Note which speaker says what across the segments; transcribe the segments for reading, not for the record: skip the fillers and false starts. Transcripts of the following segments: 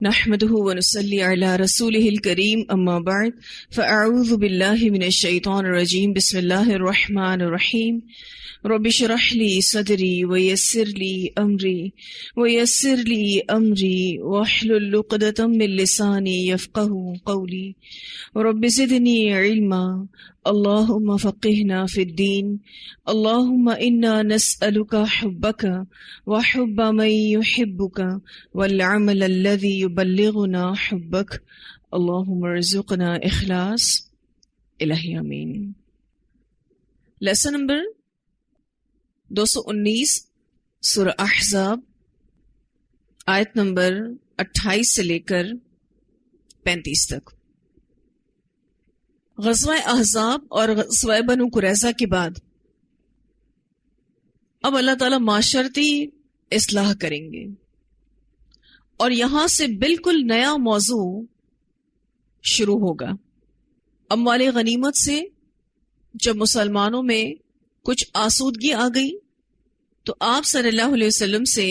Speaker 1: نحمده ونصلي على رسوله الكريم اما بعد فاعوذ بالله من الشيطان الرجيم بسم الله الرحمن الرحيم رب اشرح لي صدري ويسر لي امري واحلل عقدة من لساني يفقهوا قولي رب زدني علما اللهم فقهنا في الدين اللهم انا نسألك حبك وحب من يحبك والعمل الذي يبلغنا حبك اللهم ارزقنا اخلاص الہی آمین۔ لیسن نمبر 219 سورہ احزاب، آیت نمبر 28 سے لے کر 35 تک۔ غزوہ احزاب اور غزوہ بنو قریظہ کے بعد اب اللہ تعالیٰ معاشرتی اصلاح کریں گے، اور یہاں سے بالکل نیا موضوع شروع ہوگا۔ اموال غنیمت سے جب مسلمانوں میں کچھ آسودگی آ گئی تو آپ صلی اللہ علیہ وسلم سے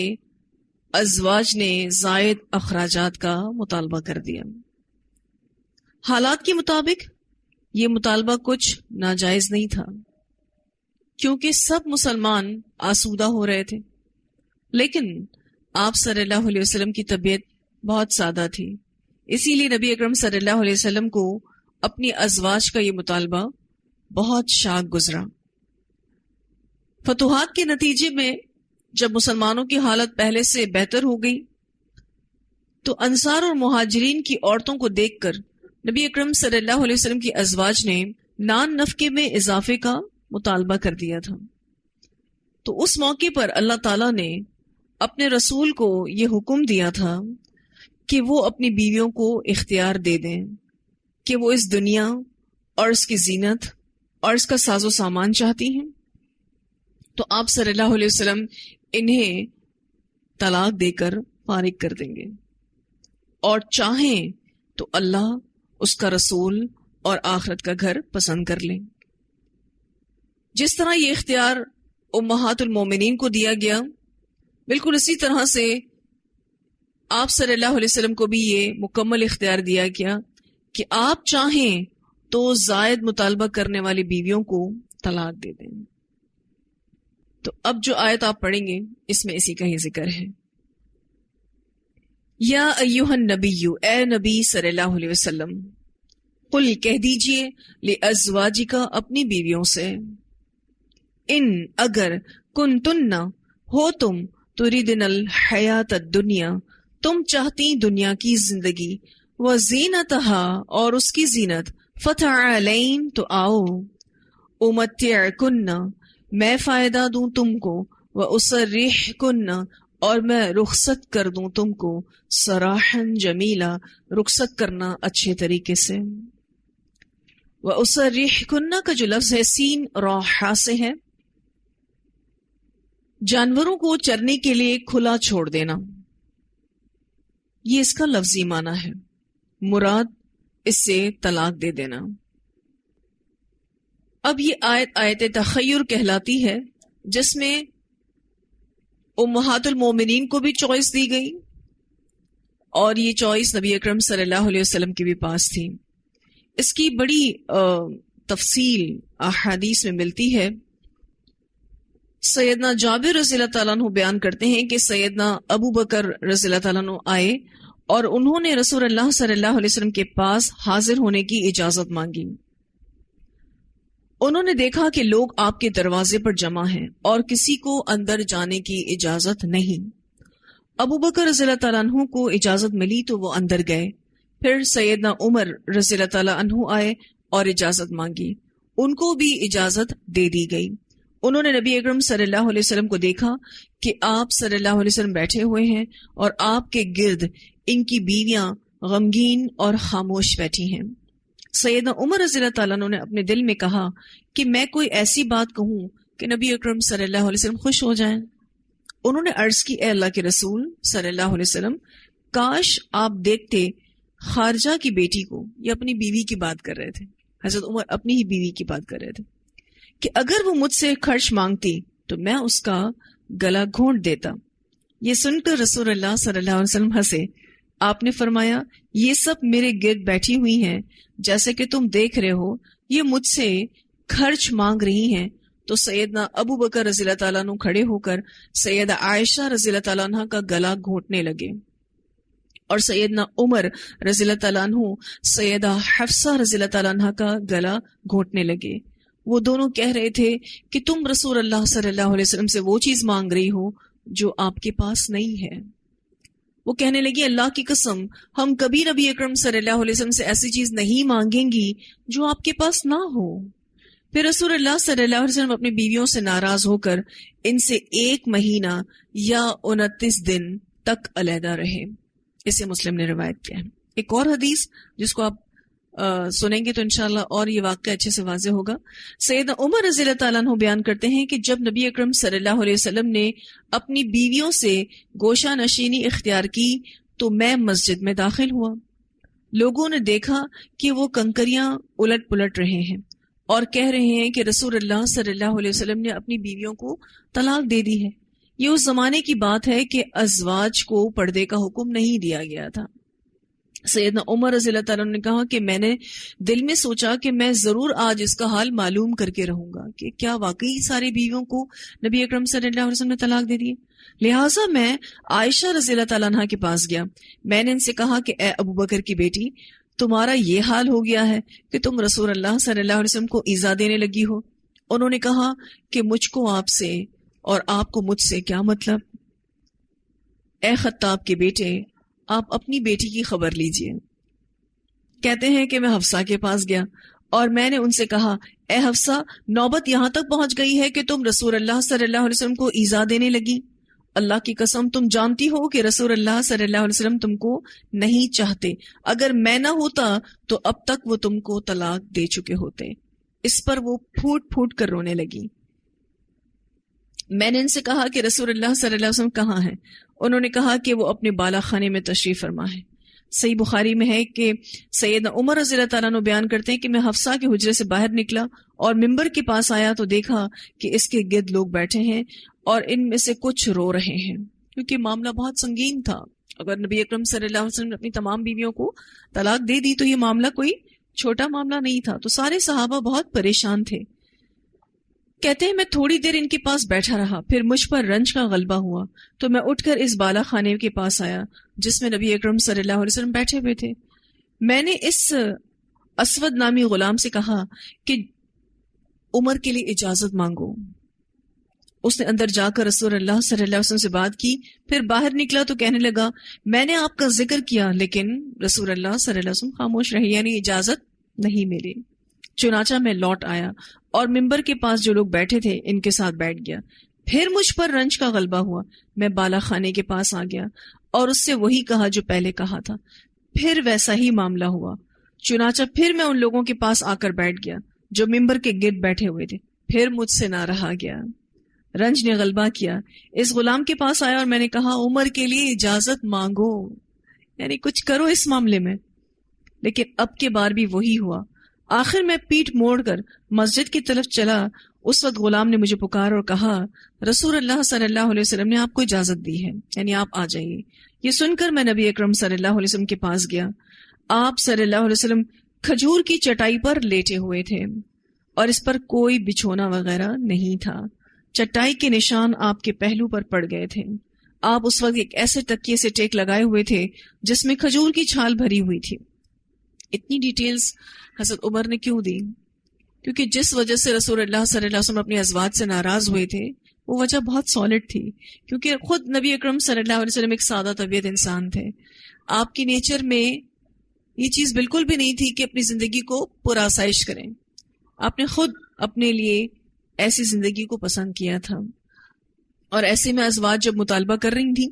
Speaker 1: ازواج نے زائد اخراجات کا مطالبہ کر دیا۔ حالات کے مطابق یہ مطالبہ کچھ ناجائز نہیں تھا، کیونکہ سب مسلمان آسودہ ہو رہے تھے، لیکن آپ صلی اللہ علیہ وسلم کی طبیعت بہت سادہ تھی، اسی لیے نبی اکرم صلی اللہ علیہ وسلم کو اپنی ازواج کا یہ مطالبہ بہت شاق گزرا۔ فتوحات کے نتیجے میں جب مسلمانوں کی حالت پہلے سے بہتر ہو گئی تو انصار اور مہاجرین کی عورتوں کو دیکھ کر نبی اکرم صلی اللہ علیہ وسلم کی ازواج نے نان نفقے میں اضافے کا مطالبہ کر دیا تھا۔ تو اس موقع پر اللہ تعالیٰ نے اپنے رسول کو یہ حکم دیا تھا کہ وہ اپنی بیویوں کو اختیار دے دیں کہ وہ اس دنیا اور اس کی زینت اور اس کا ساز و سامان چاہتی ہیں تو آپ صلی اللہ علیہ وسلم انہیں طلاق دے کر فارغ کر دیں گے، اور چاہیں تو اللہ، اس کا رسول اور آخرت کا گھر پسند کر لیں۔ جس طرح یہ اختیار امہات المومنین کو دیا گیا، بالکل اسی طرح سے آپ صلی اللہ علیہ وسلم کو بھی یہ مکمل اختیار دیا گیا کہ آپ چاہیں تو زائد مطالبہ کرنے والی بیویوں کو طلاق دے دیں۔ تو اب جو آیت آپ پڑھیں گے اس میں اسی کا ہی ذکر ہے۔ یا ایھا النبی، اے نبی صلی اللہ علیہ وسلم، قل کہہ دیجئے، لازواجک اپنی بیویوں سے، ان اگر کنتن ہو تم، تریدن الحیات الدنیا، تم چاہتی دنیا کی زندگی، وزینتہا اور اس کی زینت، فتعالین تو آؤ، امتعکن میں فائدہ دوں تم کو، واسرحکن اور میں رخصت کر دوں تم کو، سراحا جمیلا رخصت کرنا اچھے طریقے سے۔ واسرحکن کا جو لفظ ہے سین راحا سے ہے، جانوروں کو چرنے کے لیے کھلا چھوڑ دینا، یہ اس کا لفظی معنی ہے، مراد اس سے طلاق دے دینا۔ اب یہ آیت تخیر کہلاتی ہے، جس میں امہات المومنین کو بھی چوائس دی گئی، اور یہ چوائس نبی اکرم صلی اللہ علیہ وسلم کے بھی پاس تھی۔ اس کی بڑی تفصیل احادیث میں ملتی ہے۔ سیدنا جابر رضی اللہ تعالیٰ عنہ بیان کرتے ہیں کہ سیدنا ابو بکر رضی اللہ تعالیٰ عنہ آئے اور انہوں نے رسول اللہ صلی اللہ علیہ وسلم کے پاس حاضر ہونے کی اجازت مانگی۔ انہوں نے دیکھا کہ لوگ آپ کے دروازے پر جمع ہیں اور کسی کو اندر جانے کی اجازت نہیں۔ ابو بکر رضی اللہ تعالیٰ عنہ کو اجازت ملی تو وہ اندر گئے۔ پھر سیدنا عمر رضی اللہ تعالیٰ عنہ آئے اور اجازت مانگی، ان کو بھی اجازت دے دی گئی۔ انہوں نے نبی اکرم صلی اللہ علیہ وسلم کو دیکھا کہ آپ صلی اللہ علیہ وسلم بیٹھے ہوئے ہیں اور آپ کے گرد ان کی بیویاں غمگین اور خاموش بیٹھی ہیں۔ سیدنا عمر رضی اللہ تعالیٰ عنہ نے اپنے دل میں کہا کہ میں کوئی ایسی بات کہوں کہ نبی اکرم صلی اللہ علیہ وسلم خوش ہو جائیں۔ انہوں نے عرض کی، اے اللہ کے رسول صلی اللہ علیہ وسلم، کاش آپ دیکھتے خارجہ کی بیٹی کو، یہ اپنی بیوی کی بات کر رہے تھے، حضرت عمر اپنی ہی بیوی کی بات کر رہے تھے، کہ اگر وہ مجھ سے خرچ مانگتی تو میں اس کا گلا گھونٹ دیتا۔ یہ سن کر رسول اللہ صلی اللہ علیہ وسلم ہنسے آپ نے فرمایا یہ سب میرے گرد بیٹھی ہوئی ہیں، جیسے کہ تم دیکھ رہے ہو یہ مجھ سے خرچ مانگ رہی ہیں۔ تو سیدنا ابو بکر رضی اللہ تعالیٰ عنہ کھڑے ہو کر سیدہ عائشہ رضی اللہ تعالیٰ عنہ کا گلا گھونٹنے لگے، اور سیدنا عمر رضی اللہ تعالیٰ عنہ سیدہ حفصہ رضی اللہ تعالیٰ عنہ کا گلا گھونٹنے لگے۔ وہ دونوں کہہ رہے تھے کہ تم رسول اللہ صلی اللہ علیہ وسلم سے وہ چیز مانگ رہی ہو جو آپ کے پاس نہیں ہے۔ وہ کہنے لگی اللہ کی قسم ہم کبھی نبی اکرم صلی اللہ علیہ وسلم سے ایسی چیز نہیں مانگیں گی جو آپ کے پاس نہ ہو۔ پھر رسول اللہ صلی اللہ علیہ وسلم اپنی بیویوں سے ناراض ہو کر ان سے 1 مہینہ یا 29 دن تک علیحدہ رہے۔ اسے مسلم نے روایت کیا ہے۔ ایک اور حدیث جس کو آپ سنیں گے تو انشاءاللہ اور یہ واقعہ اچھے سے واضح ہوگا۔ سیدنا عمر رضی اللہ تعالیٰ عنہ بیان کرتے ہیں کہ جب نبی اکرم صلی اللہ علیہ وسلم نے اپنی بیویوں سے گوشہ نشینی اختیار کی تو میں مسجد میں داخل ہوا۔ لوگوں نے دیکھا کہ وہ کنکریاں الٹ پلٹ رہے ہیں اور کہہ رہے ہیں کہ رسول اللہ صلی اللہ علیہ وسلم نے اپنی بیویوں کو طلاق دے دی ہے۔ یہ اس زمانے کی بات ہے کہ ازواج کو پردے کا حکم نہیں دیا گیا تھا۔ سیدنا عمر رضی اللہ تعالیٰ نے کہا کہ میں نے دل میں سوچا کہ میں ضرور آج اس کا حال معلوم کر کے رہوں گا کہ کیا واقعی ساری بیویوں کو نبی اکرم صلی اللہ علیہ وسلم نے طلاق دے دی۔ لہٰذا میں عائشہ رضی اللہ تعالیٰ عنہ کے پاس گیا۔ میں نے ان سے کہا کہ اے ابو بکر کی بیٹی، تمہارا یہ حال ہو گیا ہے کہ تم رسول اللہ صلی اللہ علیہ وسلم کو ایذا دینے لگی ہو۔ انہوں نے کہا کہ مجھ کو آپ سے اور آپ کو مجھ سے کیا مطلب؟ اے خطاب کے بیٹے، آپ اپنی بیٹی کی خبر لیجئے۔ کہتے ہیں کہ میں حفصہ کے پاس گیا اور میں نے ان سے کہا اے حفصہ، نوبت یہاں تک پہنچ گئی ہے کہ تم رسول اللہ صلی اللہ علیہ وسلم کو ایذا دینے لگی۔ اللہ کی قسم تم جانتی ہو کہ رسول اللہ صلی اللہ علیہ وسلم تم کو نہیں چاہتے، اگر میں نہ ہوتا تو اب تک وہ تم کو طلاق دے چکے ہوتے۔ اس پر وہ پھوٹ پھوٹ کر رونے لگی۔ میں نے ان سے کہا کہ رسول اللہ صلی اللہ علیہ وسلم کہاں ہیں؟ انہوں نے کہا کہ وہ اپنے بالا خانے میں تشریف فرما ہے۔ صحیح بخاری میں ہے کہ سیدنا عمر رضی اللہ تعالیٰ عنہ بیان کرتے ہیں کہ میں حفصہ کے حجرے سے باہر نکلا اور ممبر کے پاس آیا تو دیکھا کہ اس کے گرد لوگ بیٹھے ہیں اور ان میں سے کچھ رو رہے ہیں، کیونکہ معاملہ بہت سنگین تھا۔ اگر نبی اکرم صلی اللہ علیہ وسلم نے اپنی تمام بیویوں کو طلاق دے دی تو یہ معاملہ کوئی چھوٹا معاملہ نہیں تھا، تو سارے صحابہ بہت پریشان تھے۔ کہتے ہیں میں تھوڑی دیر ان کے پاس بیٹھا رہا، پھر مجھ پر رنج کا غلبہ ہوا تو میں اٹھ کر اس بالا خانے کے پاس آیا جس میں نبی اکرم صلی اللہ علیہ وسلم بیٹھے ہوئے تھے۔ میں نے اس اسود نامی غلام سے کہا کہ عمر کے لیے اجازت مانگو۔ اس نے اندر جا کر رسول اللہ صلی اللہ علیہ وسلم سے بات کی، پھر باہر نکلا تو کہنے لگا میں نے آپ کا ذکر کیا لیکن رسول اللہ صلی اللہ علیہ وسلم خاموش رہے، یعنی اجازت نہیں ملی۔ چنانچہ میں لوٹ آیا اور ممبر کے پاس جو لوگ بیٹھے تھے ان کے ساتھ بیٹھ گیا۔ پھر مجھ پر رنج کا غلبہ ہوا، میں بالا خانے کے پاس آ گیا اور اس سے وہی کہا جو پہلے کہا تھا۔ پھر ویسا ہی معاملہ ہوا، چنانچہ پھر میں ان لوگوں کے پاس آ کر بیٹھ گیا جو ممبر کے گرد بیٹھے ہوئے تھے۔ پھر مجھ سے نہ رہا گیا، رنج نے غلبہ کیا۔ اس غلام کے پاس آیا اور میں نے کہا عمر کے لیے اجازت مانگو، یعنی کچھ کرو اس معاملے میں، لیکن اب کے بار بھی وہی ہوا۔ آخر میں پیٹھ موڑ کر مسجد کی طرف چلا، اس وقت غلام نے مجھے پکار اور کہا رسول اللہ صلی اللہ علیہ وسلم نے آپ کو اجازت دی ہے، یعنی آپ آ جائیے۔ یہ سن کر میں نبی اکرم صلی اللہ علیہ وسلم کے پاس گیا۔ آپ صلی اللہ علیہ وسلم کھجور کی چٹائی پر لیٹے ہوئے تھے اور اس پر کوئی بچھونا وغیرہ نہیں تھا۔ چٹائی کے نشان آپ کے پہلو پر پڑ گئے تھے۔ آپ اس وقت ایک ایسے تکیے سے ٹیک لگائے ہوئے تھے جس میں کھجور کی چھال بھری ہوئی تھی۔ اتنی ڈیٹیلز حضرت عمر نے کیوں دی؟ کیونکہ جس وجہ سے رسول اللہ صلی اللہ علیہ وسلم اپنی ازواج سے ناراض ہوئے تھے وہ وجہ بہت سالڈ تھی، کیونکہ خود نبی اکرم صلی اللہ علیہ وسلم ایک سادہ طبیعت انسان تھے۔ آپ کی نیچر میں یہ چیز بالکل بھی نہیں تھی کہ اپنی زندگی کو پرآسائش کریں۔ آپ نے خود اپنے لیے ایسی زندگی کو پسند کیا تھا، اور ایسے میں ازواج جب مطالبہ کر رہی تھیں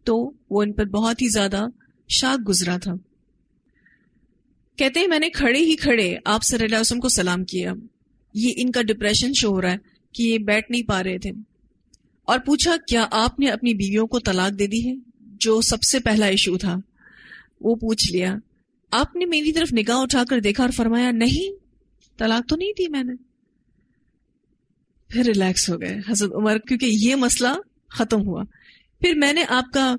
Speaker 1: تو وہ ان پر بہت ہی زیادہ شاک گزرا تھا۔ کہتے ہیں میں نے کھڑے ہی کھڑے آپ صلی اللہ علیہ وسلم کو سلام کیا۔ یہ ان کا ڈپریشن شو ہو رہا ہے کہ یہ بیٹھ نہیں پا رہے تھے، اور پوچھا کیا آپ نے اپنی بیویوں کو طلاق دے دی ہے؟ جو سب سے پہلا ایشو تھا وہ پوچھ لیا۔ آپ نے میری طرف نگاہ اٹھا کر دیکھا اور فرمایا نہیں، طلاق تو نہیں دی میں نے۔ پھر ریلیکس ہو گئے حضرت عمر، کیونکہ یہ مسئلہ ختم ہوا۔ پھر میں نے آپ کا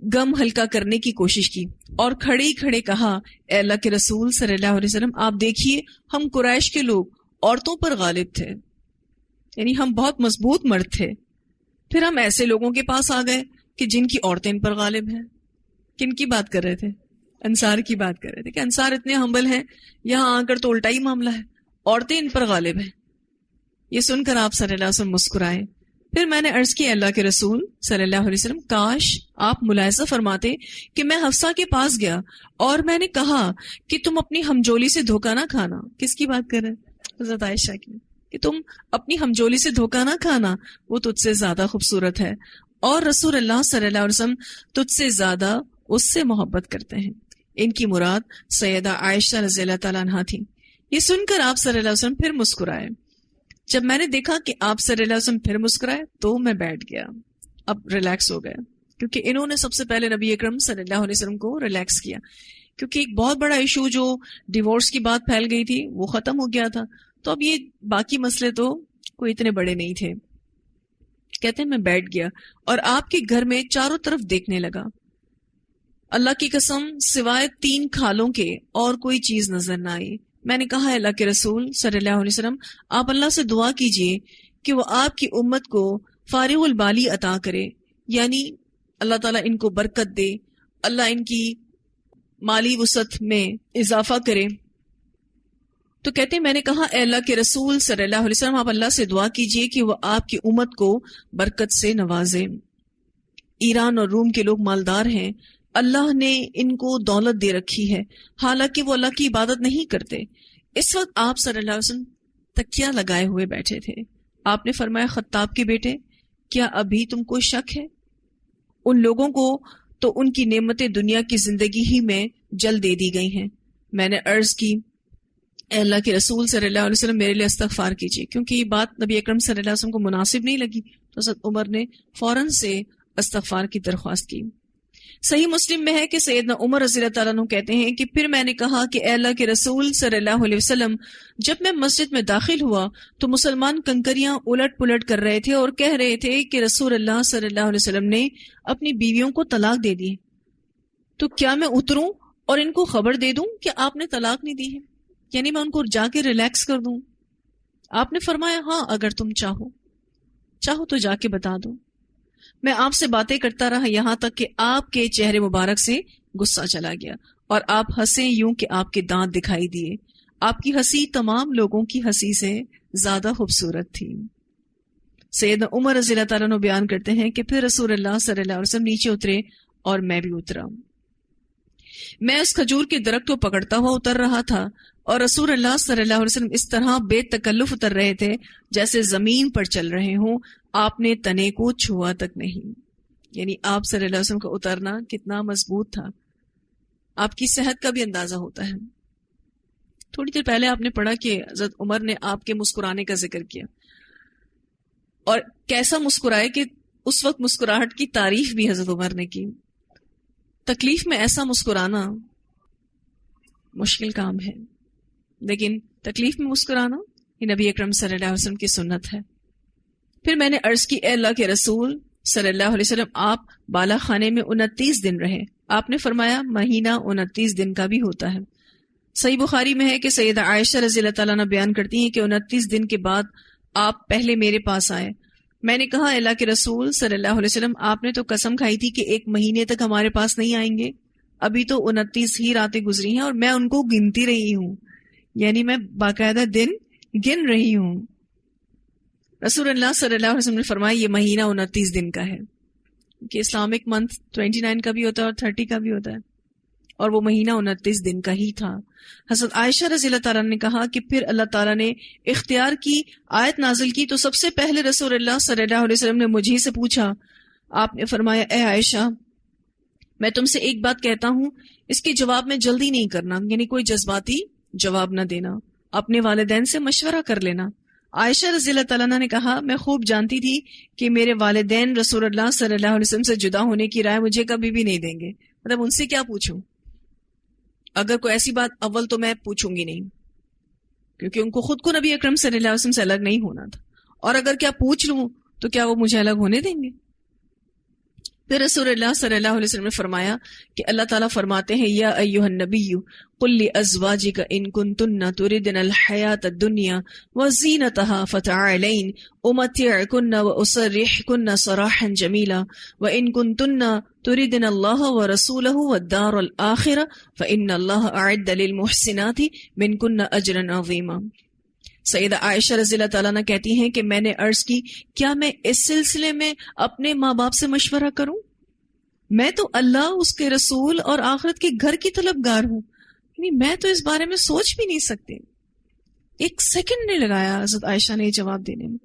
Speaker 1: غم ہلکا کرنے کی کوشش کی اور کھڑے ہی کھڑے کہا، اے اللہ کے رسول صلی اللہ علیہ وسلم، آپ دیکھیے ہم قریش کے لوگ عورتوں پر غالب تھے، یعنی ہم بہت مضبوط مرد تھے، پھر ہم ایسے لوگوں کے پاس آ گئے کہ جن کی عورتیں ان پر غالب ہیں۔ کن کی بات کر رہے تھے؟ انصار کی بات کر رہے تھے کہ انصار اتنے ہمبل ہیں، یہاں آ کر تو الٹا ہی معاملہ ہے، عورتیں ان پر غالب ہیں۔ یہ سن کر آپ صلی اللہ علیہ وسلم مسکرائے۔ پھر میں نے عرض کی، اللہ کے رسول صلی اللہ علیہ وسلم، کاش آپ ملاحظہ فرماتے کہ میں حفصہ کے پاس گیا اور میں نے کہا کہ تم اپنی ہمجولی سے دھوکہ نہ کھانا۔ کس کی بات کر رہے ہیں؟ حضرت عائشہ کی، کہ تم اپنی ہمجولی سے دھوکہ نہ کھانا، وہ تجھ سے زیادہ خوبصورت ہے، اور رسول اللہ صلی اللہ علیہ وسلم تجھ سے زیادہ اس سے محبت کرتے ہیں۔ ان کی مراد سیدہ عائشہ رضی اللہ تعالیٰ عنہا تھی۔ یہ سن کر آپ صلی اللہ علیہ وسلم پھر مسکرائے۔ جب میں نے دیکھا کہ آپ صلی اللہ علیہ وسلم پھر مسکرائے تو میں بیٹھ گیا، اب ریلیکس ہو گیا، کیونکہ انہوں نے سب سے پہلے نبی اکرم صلی اللہ علیہ وسلم کو ریلیکس کیا، کیونکہ ایک بہت بڑا ایشو جو ڈیورس کی بات پھیل گئی تھی وہ ختم ہو گیا تھا، تو اب یہ باقی مسئلے تو کوئی اتنے بڑے نہیں تھے۔ کہتے ہیں میں بیٹھ گیا اور آپ کے گھر میں چاروں طرف دیکھنے لگا، اللہ کی قسم سوائے 3 کھالوں کے اور کوئی چیز نظر نہ آئی۔ میں نے کہا، اللہ کے رسول صلی اللہ علیہ وسلم، آپ اللہ سے دعا کیجئے کہ وہ آپ کی امت کو فارغ البالی عطا کرے، یعنی اللہ تعالیٰ ان کو برکت دے، اللہ ان کی مالی وسعت میں اضافہ کرے۔ تو کہتے ہیں میں نے کہا، اے اللہ کے رسول صلی اللہ علیہ وسلم، آپ اللہ سے دعا کیجئے کہ وہ آپ کی امت کو برکت سے نوازے۔ ایران اور روم کے لوگ مالدار ہیں، اللہ نے ان کو دولت دے رکھی ہے، حالانکہ وہ اللہ کی عبادت نہیں کرتے۔ اس وقت آپ صلی اللہ علیہ وسلم تکیہ لگائے ہوئے بیٹھے تھے۔ آپ نے فرمایا، خطاب کے بیٹے، کیا ابھی تم کو شک ہے؟ ان لوگوں کو تو ان کی نعمتیں دنیا کی زندگی ہی میں جل دے دی گئی ہیں۔ میں نے عرض کی، اے اللہ کے رسول صلی اللہ علیہ وسلم، میرے لیے استغفار کیجیے، کیونکہ یہ بات نبی اکرم صلی اللہ علیہ وسلم کو مناسب نہیں لگی، تو حضرت عمر نے فوراً سے استغفار کی درخواست کی۔ صحیح مسلم میں ہے کہ سیدنا عمر رضی اللہ تعالیٰ عنہ کہتے ہیں کہ پھر میں نے کہا کہ اے اللہ کے رسول صلی اللہ علیہ وسلم، جب میں مسجد میں داخل ہوا تو مسلمان کنکریاں الٹ پلٹ کر رہے تھے اور کہہ رہے تھے کہ رسول اللہ صلی اللہ علیہ وسلم نے اپنی بیویوں کو طلاق دے دی، تو کیا میں اتروں اور ان کو خبر دے دوں کہ آپ نے طلاق نہیں دی ہے، یعنی میں ان کو جا کے ریلیکس کر دوں؟ آپ نے فرمایا، ہاں اگر تم چاہو تو جا کے بتا دو۔ میں آپ سے باتیں کرتا رہا یہاں تک کہ آپ کے چہرے مبارک سے غصہ چلا گیا اور آپ ہنسے یوں کہ آپ کے دانت دکھائی دیے۔ آپ کی ہنسی تمام لوگوں کی ہنسی سے زیادہ خوبصورت تھی۔ سیدنا عمر رضی اللہ تعالیٰ عنہ بیان کرتے ہیں کہ پھر رسول اللہ صلی اللہ علیہ وسلم نیچے اترے اور میں بھی اترا۔ میں اس کھجور کے درخت کو پکڑتا ہوا اتر رہا تھا اور رسول اللہ صلی اللہ علیہ وسلم اس طرح بے تکلف اتر رہے تھے جیسے زمین پر چل رہے ہوں، آپ نے تنے کو چھوا تک نہیں۔ یعنی آپ صلی اللہ علیہ وسلم کا اترنا کتنا مضبوط تھا، آپ کی صحت کا بھی اندازہ ہوتا ہے۔ تھوڑی دیر پہلے آپ نے پڑھا کہ حضرت عمر نے آپ کے مسکرانے کا ذکر کیا، اور کیسا مسکرائے کہ اس وقت مسکراہٹ کی تعریف بھی حضرت عمر نے کی۔ تکلیف میں ایسا مسکرانا مشکل کام ہے، لیکن تکلیف میں مسکرانا یہ نبی اکرم صلی اللہ علیہ وسلم کی سنت ہے۔ پھر میں نے عرض کی، اے اللہ کے رسول صلی اللہ علیہ وسلم، آپ بالا خانے میں 29 دن رہے۔ آپ نے فرمایا، مہینہ 29 دن کا بھی ہوتا ہے۔ صحیح بخاری میں ہے کہ سیدہ عائشہ رضی اللہ تعالیٰ عنہ بیان کرتی ہیں کہ 29 دن کے بعد آپ پہلے میرے پاس آئے۔ میں نے کہا، اللہ کے رسول صلی اللہ علیہ وسلم، آپ نے تو قسم کھائی تھی کہ 1 مہینے تک ہمارے پاس نہیں آئیں گے، ابھی تو 29 ہی راتیں گزری ہیں اور میں ان کو گنتی رہی ہوں، یعنی میں باقاعدہ دن گن رہی ہوں۔ رسول اللہ صلی اللہ علیہ وسلم نے فرمایا، یہ مہینہ 29 دن کا ہے، کہ اسلامک منتھ 29 کا بھی ہوتا ہے اور 30 کا بھی ہوتا ہے، اور وہ مہینہ 29 دن کا ہی تھا۔ حضرت عائشہ رضی اللہ تعالیٰ نے کہا کہ پھر اللہ تعالیٰ نے اختیار کی آیت نازل کی تو سب سے پہلے رسول اللہ صلی اللہ علیہ وسلم نے مجھے سے پوچھا۔ آپ نے فرمایا، اے عائشہ، میں تم سے ایک بات کہتا ہوں، اس کے جواب میں جلدی نہیں کرنا، یعنی کوئی جذباتی جواب نہ دینا، اپنے والدین سے مشورہ کر لینا۔ عائشہ رضی اللہ تعالیٰ نے کہا، میں خوب جانتی تھی کہ میرے والدین رسول اللہ صلی اللہ علیہ وسلم سے جدا ہونے کی رائے مجھے کبھی بھی نہیں دیں گے، مطلب ان سے کیا پوچھوں؟ اگر کوئی ایسی بات اول تو میں پوچھوں گی نہیں، کیونکہ ان کو خود کو نبی اکرم صلی اللہ علیہ وسلم سے الگ نہیں ہونا تھا، اور اگر کیا پوچھ لوں تو کیا وہ مجھے الگ ہونے دیں گے؟ پھر رسول اللہ صلی اللہ علیہ وسلم نے فرمایا کہ اللہ تعالیٰ فرماتے ہیں یا ایھا النبی قل لازواجک ان کنتن تردن الحیاۃ الدنیا وزینتها فتعالین امتعکن واسرحکن سراحا جمیلا وان کنتن تردن اللہ ورسولہ والدار الآخرہ فان اللہ اعد للمحسنات منکن اجرا عظیما۔ سیدہ عائشہ رضی اللہ تعالیٰ عنہ کہتی ہیں کہ میں نے عرض کی کیا میں اس سلسلے میں اپنے ماں باپ سے مشورہ کروں؟ میں تو اللہ، اس کے رسول اور آخرت کے گھر کی طلبگار ہوں، یعنی میں تو اس بارے میں سوچ بھی نہیں سکتے۔ ایک سیکنڈ نہیں لگایا حضرت عائشہ نے جواب دینے میں۔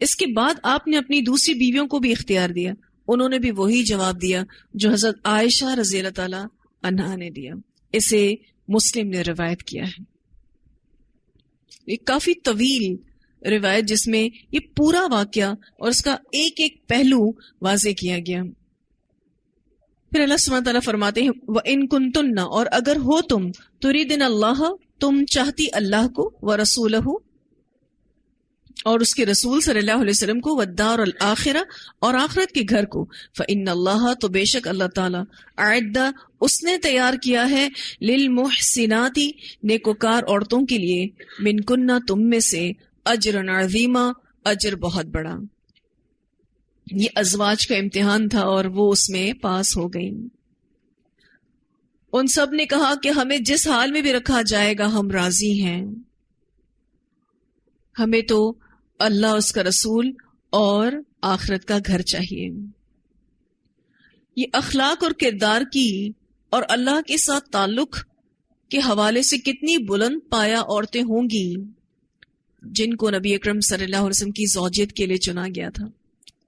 Speaker 1: اس کے بعد آپ نے اپنی دوسری بیویوں کو بھی اختیار دیا، انہوں نے بھی وہی جواب دیا جو حضرت عائشہ رضی اللہ تعالیٰ عنہا نے دیا۔ اسے مسلم نے روایت کیا ہے۔ ایک کافی طویل روایت جس میں یہ پورا واقعہ اور اس کا ایک ایک پہلو واضح کیا گیا۔ پھر اللہ سبحانہ تعالیٰ فرماتے ہیں وَإِن كُنتُنَّ، اور اگر ہو تم تُرِيدْنَ اللَّهَ، تم چاہتی اللہ کو، وَرَسُولَهُ، اور اس کے رسول صلی اللہ علیہ وسلم کو، وَالدَّارَ الْآخِرَةَ، اور آخرت کے گھر کو، فَإِنَّ اللَّهَ، تو بے شک اللہ تعالیٰ، أَعَدَّ، اس نے تیار کیا ہے، لِلْمُحْسِنَاتِ، نیکوکار عورتوں کے لیے، مِنْكُنَّ، تم میں سے، اجرا عظیما، اجر بہت بڑا۔ یہ ازواج کا امتحان تھا اور وہ اس میں پاس ہو گئی۔ ان سب نے کہا کہ ہمیں جس حال میں بھی رکھا جائے گا ہم راضی ہیں، ہمیں تو اللہ، اس کا رسول اور آخرت کا گھر چاہیے۔ یہ اخلاق اور کردار کی اور اللہ کے ساتھ تعلق کے حوالے سے کتنی بلند پایا عورتیں ہوں گی جن کو نبی اکرم صلی اللہ علیہ وسلم کی زوجیت کے لیے چنا گیا تھا،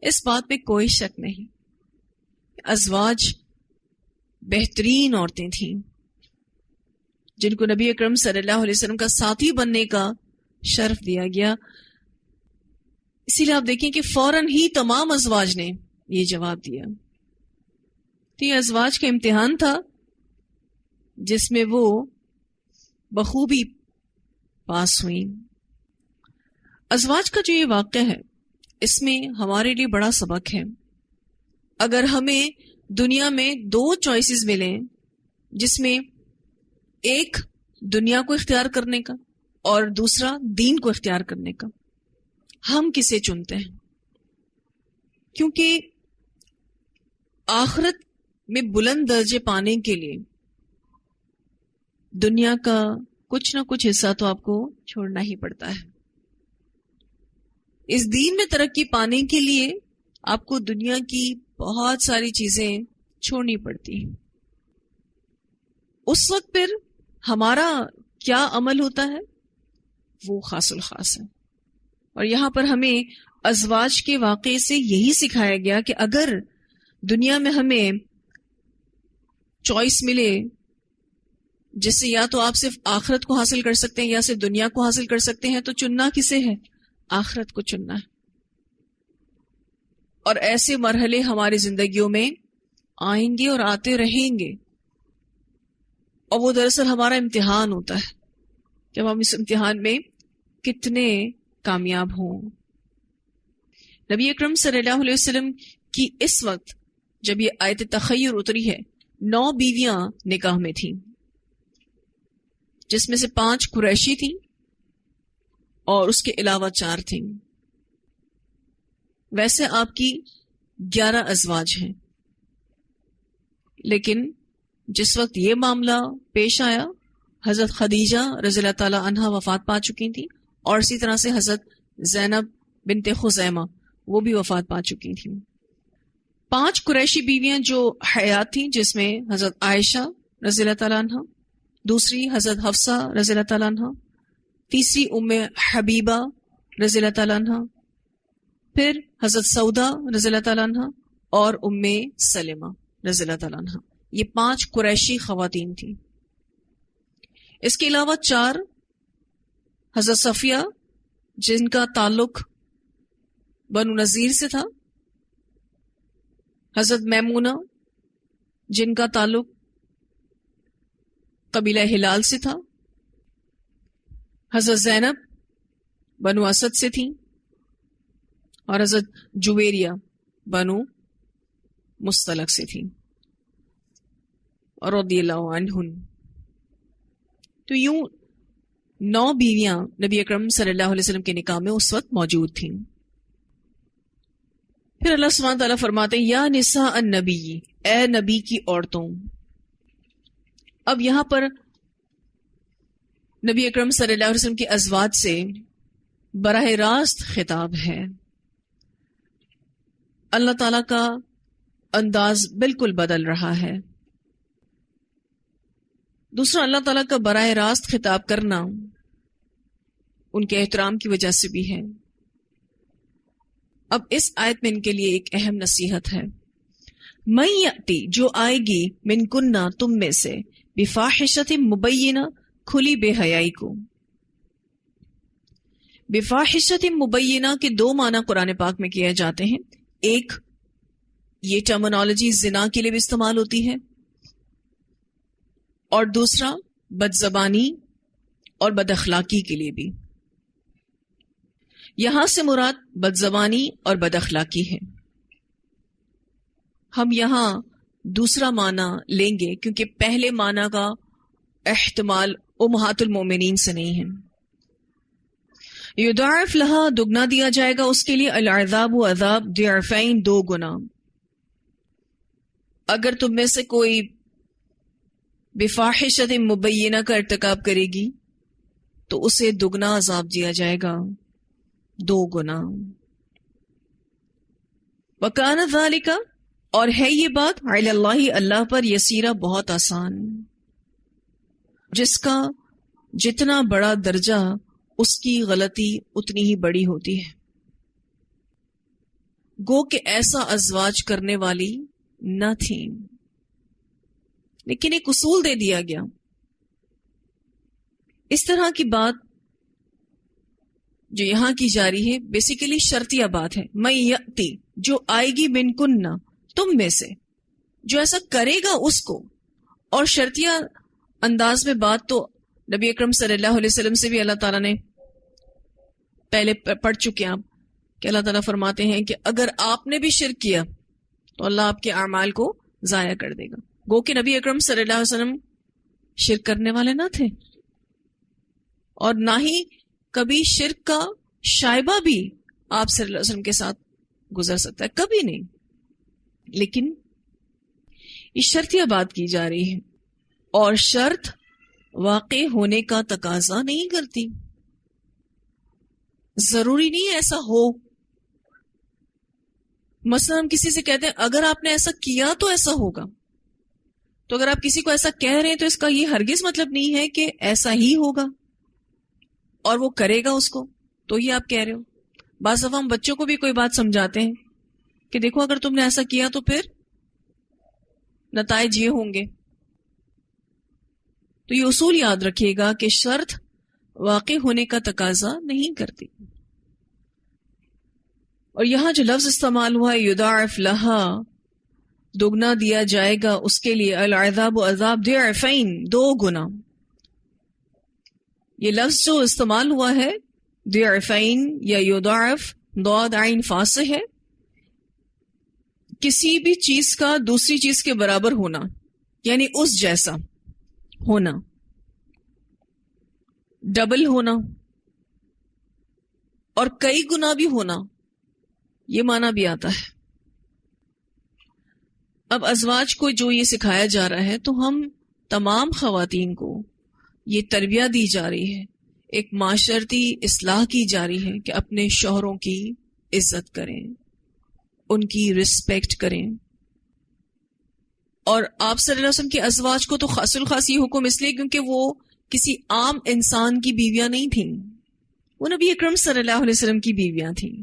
Speaker 1: اس بات میں کوئی شک نہیں۔ ازواج بہترین عورتیں تھیں جن کو نبی اکرم صلی اللہ علیہ وسلم کا ساتھی بننے کا شرف دیا گیا۔ اسی لیے آپ دیکھیں کہ فوراً ہی تمام ازواج نے یہ جواب دیا۔ تو یہ ازواج کا امتحان تھا جس میں وہ بخوبی پاس ہوئیں۔ ازواج کا جو یہ واقعہ ہے اس میں ہمارے لیے بڑا سبق ہے۔ اگر ہمیں دنیا میں دو چوائسز ملیں جس میں ایک دنیا کو اختیار کرنے کا اور دوسرا دین کو اختیار کرنے کا، ہم کسے چنتے ہیں؟ کیونکہ آخرت میں بلند درجے پانے کے لیے دنیا کا کچھ نہ کچھ حصہ تو آپ کو چھوڑنا ہی پڑتا ہے۔ اس دین میں ترقی پانے کے لیے آپ کو دنیا کی بہت ساری چیزیں چھوڑنی پڑتی ہیں۔ اس وقت پھر ہمارا کیا عمل ہوتا ہے وہ خاص الخاص ہے۔ اور یہاں پر ہمیں ازواج کے واقعے سے یہی سکھایا گیا کہ اگر دنیا میں ہمیں چوائس ملے جس سے یا تو آپ صرف آخرت کو حاصل کر سکتے ہیں یا صرف دنیا کو حاصل کر سکتے ہیں، تو چننا کسے ہے؟ آخرت کو چننا ہے۔ اور ایسے مرحلے ہماری زندگیوں میں آئیں گے اور آتے رہیں گے، اور وہ دراصل ہمارا امتحان ہوتا ہے کہ ہم اس امتحان میں کتنے کامیاب ہوں۔ نبی اکرم صلی اللہ علیہ وسلم کی اس وقت جب یہ آیت تخیر اتری ہے، 9 بیویاں نکاح میں تھیں، جس میں سے 5 قریشی تھیں اور اس کے علاوہ 4 تھیں۔ ویسے آپ کی 11 ازواج ہیں، لیکن جس وقت یہ معاملہ پیش آیا حضرت خدیجہ رضی اللہ تعالی عنہا وفات پا چکی تھیں، اور اسی طرح سے حضرت زینب بنت خزیمہ وہ بھی وفات پا چکی تھیں۔ 5 قریشی بیویاں جو حیات تھیں، جس میں حضرت عائشہ رضی اللہ تعالی عنہا، دوسری حضرت حفصہ رضی اللہ تعالی عنہا، تیسری ام حبیبہ رضی اللہ تعالی عنہا، پھر حضرت سودا رضی اللہ تعالی عنہا اور ام سلمہ رضی اللہ تعالی عنہا۔ یہ 5 قریشی خواتین تھیں۔ اس کے علاوہ 4 حضرت صفیہ جن کا تعلق بنو نذیر سے تھا، حضرت میمونہ جن کا تعلق قبیلہ ہلال سے تھا، حضرت زینب بنو اسد سے تھیں، اور حضرت جویریہ بنو مستلق سے تھیں اور رضی اللہ عنہن. تو یوں 9 بیویاں نبی اکرم صلی اللہ علیہ وسلم کے نکاح میں اس وقت موجود تھیں. پھر اللہ سبحانہ تعالیٰ فرماتے ہیں یا نساء النبی، اے نبی کی عورتوں. اب یہاں پر نبی اکرم صلی اللہ علیہ وسلم کی ازواج سے براہ راست خطاب ہے. اللہ تعالیٰ کا انداز بالکل بدل رہا ہے. دوسرا، اللہ تعالیٰ کا براہ راست خطاب کرنا ان کے احترام کی وجہ سے بھی ہے. اب اس آیت میں ان کے لیے ایک اہم نصیحت ہے. من یأتی، جو آئے گی، من کننا، تم میں سے، بفاحشۃ مبینہ، کھلی بے حیائی کو. بفاحشۃ مبینہ کے 2 معنی قرآن پاک میں کیے جاتے ہیں. ایک، یہ ٹرمنالوجی زنا کے لیے بھی استعمال ہوتی ہے، اور دوسرا بد زبانی اور بد اخلاقی کے لیے بھی. یہاں سے مراد بد زبانی اور بد اخلاقی ہے. ہم یہاں دوسرا معنی لیں گے کیونکہ پہلے معنی کا احتمال امہات المومنین سے نہیں ہے. یضاعف لہا، دگنا دیا جائے گا اس کے لیے، العذاب، و عذاب، ضعفین، 2 گنا. اگر تم میں سے کوئی بفاحشۃ مبینہ کا ارتکاب کرے گی تو اسے دگنا عذاب دیا جائے گا، 2 گنا. وکان ذالک، اور ہے یہ بات، علی اللہ، اللہ پر، یسیرا، بہت آسان. جس کا جتنا بڑا درجہ اس کی غلطی اتنی ہی بڑی ہوتی ہے. گو کہ ایسا ازواج کرنے والی نہ تھیں، لیکن ایک اصول دے دیا گیا. اس طرح کی بات جو یہاں کی جاری ہے بیسیکلی شرطیہ بات ہے. میں یأتی، جو آئے گی، من کننا، تم میں سے، جو ایسا کرے گا اس کو. اور شرطیہ انداز میں بات تو نبی اکرم صلی اللہ علیہ وسلم سے بھی اللہ تعالیٰ نے پہلے پڑھ چکے ہیں آپ کہ اللہ تعالیٰ فرماتے ہیں کہ اگر آپ نے بھی شرک کیا تو اللہ آپ کے اعمال کو ضائع کر دے گا. گو کہ نبی اکرم صلی اللہ علیہ وسلم شرک کرنے والے نہ تھے، اور نہ ہی کبھی شرک کا شائبہ بھی آپ صلی اللہ علیہ وسلم کے ساتھ گزر سکتا ہے، کبھی نہیں. لیکن یہ شرطیہ بات کی جا رہی ہے، اور شرط واقع ہونے کا تقاضا نہیں کرتی. ضروری نہیں ایسا ہو. مثلا ہم کسی سے کہتے ہیں اگر آپ نے ایسا کیا تو ایسا ہوگا، تو اگر آپ کسی کو ایسا کہہ رہے ہیں تو اس کا یہ ہرگز مطلب نہیں ہے کہ ایسا ہی ہوگا اور وہ کرے گا اس کو تو ہی آپ کہہ رہے ہو. بعض دفعہ ہم بچوں کو بھی کوئی بات سمجھاتے ہیں کہ دیکھو اگر تم نے ایسا کیا تو پھر نتائج یہ ہوں گے. تو یہ اصول یاد رکھیے گا کہ شرط واقع ہونے کا تقاضا نہیں کرتی. اور یہاں جو لفظ استعمال ہوا ہے یضاعف لہا، دگنا دیا جائے گا اس کے لیے، العذاب، و عذاب، ضعفین، 2 گنا. یہ لفظ جو استعمال ہوا ہے ضعفین یا یضاعف، ضاد عین فا سے ہے. کسی بھی چیز کا دوسری چیز کے برابر ہونا، یعنی اس جیسا ہونا، ڈبل ہونا، اور کئی گنا بھی ہونا، یہ معنی بھی آتا ہے. اب ازواج کو جو یہ سکھایا جا رہا ہے تو ہم تمام خواتین کو یہ تربیت دی جا رہی ہے، ایک معاشرتی اصلاح کی جا رہی ہے کہ اپنے شوہروں کی عزت کریں، ان کی رسپیکٹ کریں. اور آپ صلی اللہ علیہ وسلم کی ازواج کو تو خاص الخاص یہ حکم اس لیے کیونکہ وہ کسی عام انسان کی بیویاں نہیں تھیں، وہ نبی اکرم صلی اللہ علیہ وسلم کی بیویاں تھیں.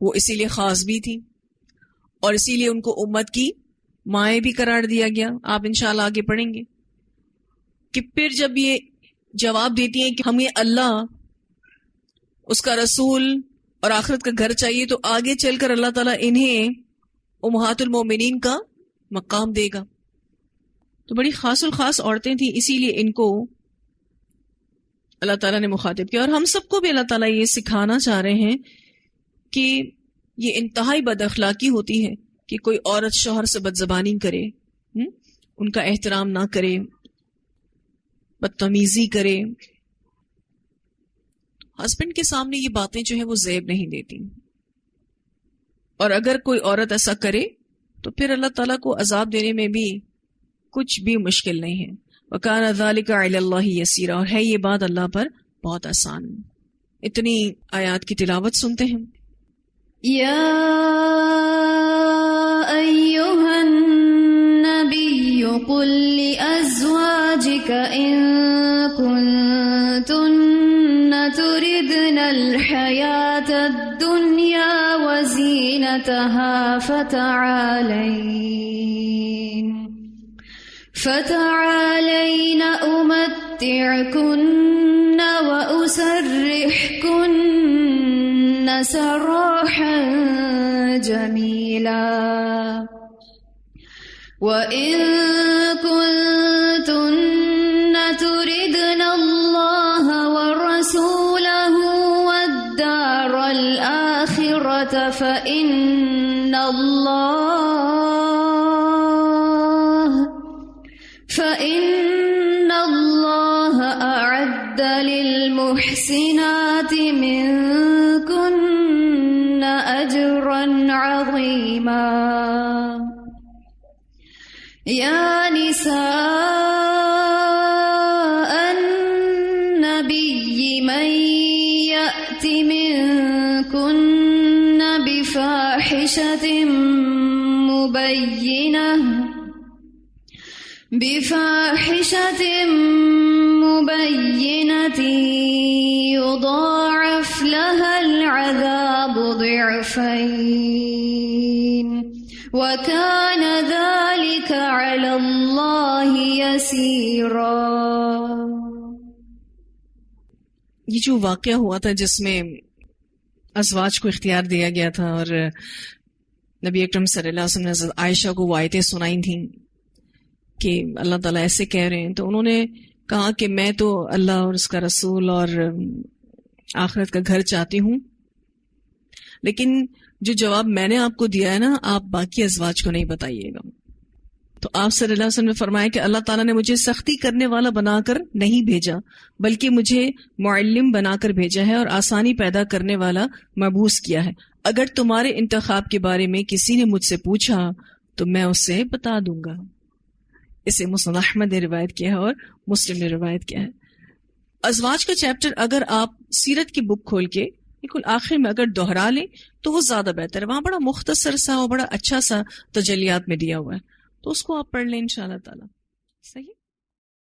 Speaker 1: وہ اسی لیے خاص بھی تھیں اور اسی لیے ان کو امت کی مائیں بھی قرار دیا گیا. آپ انشاءاللہ آگے پڑھیں گے کہ پھر جب یہ جواب دیتی ہیں کہ ہمیں اللہ، اس کا رسول اور آخرت کا گھر چاہیے، تو آگے چل کر اللہ تعالیٰ انہیں امہات المومنین کا مقام دے گا. تو بڑی خاص الخاص عورتیں تھیں، اسی لیے ان کو اللہ تعالیٰ نے مخاطب کیا. اور ہم سب کو بھی اللہ تعالیٰ یہ سکھانا چاہ رہے ہیں کہ یہ انتہائی بد اخلاقی ہوتی ہے کہ کوئی عورت شوہر سے بدزبانی کرے، ان کا احترام نہ کرے، بدتمیزی کرے، ہسبینڈ کے سامنے یہ باتیں جو ہیں وہ زیب نہیں دیتی. اور اگر کوئی عورت ایسا کرے تو پھر اللہ تعالیٰ کو عذاب دینے میں بھی کچھ بھی مشکل نہیں ہے. وَكَانَ ذَلِكَ عَلَى اللَّهِ يَسِيرًا، اور ہے یہ بات اللہ پر بہت آسان. اتنی آیات کی تلاوت سنتے ہیں.
Speaker 2: یا ایھا النبی قل لأزواجک ان کنتن تردن الحیاة الدنیا وزینتها فتعالین امتعکن واسرحکن سراحا جمیلا وَإِن كُنتُنَّ تُرِدْنَ اللَّهَ وَرَسُولَهُ وَالدَّارَ الْآخِرَةَ فَإِنَّ اللَّهَ أَعَدَّ لِلْمُحْسِنَاتِ مِنكُنَّ أَجْرًا عَظِيمًا. یا نساء النبی من یأت منکن بفاحشة مبینة یضاعف لها العذاب ضعفین وَكَانَ ذَلِكَ عَلَى اللَّهِ يَسِيرًا.
Speaker 1: یہ جو واقعہ ہوا تھا جس میں ازواج کو اختیار دیا گیا تھا اور نبی اکرم صلی اللہ علیہ وسلم نے حضرت عائشہ کو وہ آیتیں سنائی تھیں کہ اللہ تعالیٰ ایسے کہہ رہے ہیں، تو انہوں نے کہا کہ میں تو اللہ اور اس کا رسول اور آخرت کا گھر چاہتی ہوں، لیکن جو جواب میں نے آپ کو دیا ہے نا، آپ باقی ازواج کو نہیں بتائیے گا. تو آپ صلی اللہ علیہ وسلم نے فرمایا کہ اللہ تعالیٰ نے مجھے سختی کرنے والا بنا کر نہیں بھیجا، بلکہ مجھے معلم بنا کر بھیجا ہے اور آسانی پیدا کرنے والا مبعوث کیا ہے. اگر تمہارے انتخاب کے بارے میں کسی نے مجھ سے پوچھا تو میں اسے بتا دوں گا. اسے مسند احمد نے روایت کیا ہے اور مسلم نے روایت کیا ہے. ازواج کا چیپٹر اگر آپ سیرت کی بک کھول کے بالکل آخر میں اگر دوہرا لیں تو وہ زیادہ بہتر ہے. وہاں بڑا مختصر سا اور بڑا اچھا سا تجلیات میں دیا ہوا ہے، تو اس کو آپ پڑھ لیں انشاءاللہ تعالی. صحیح.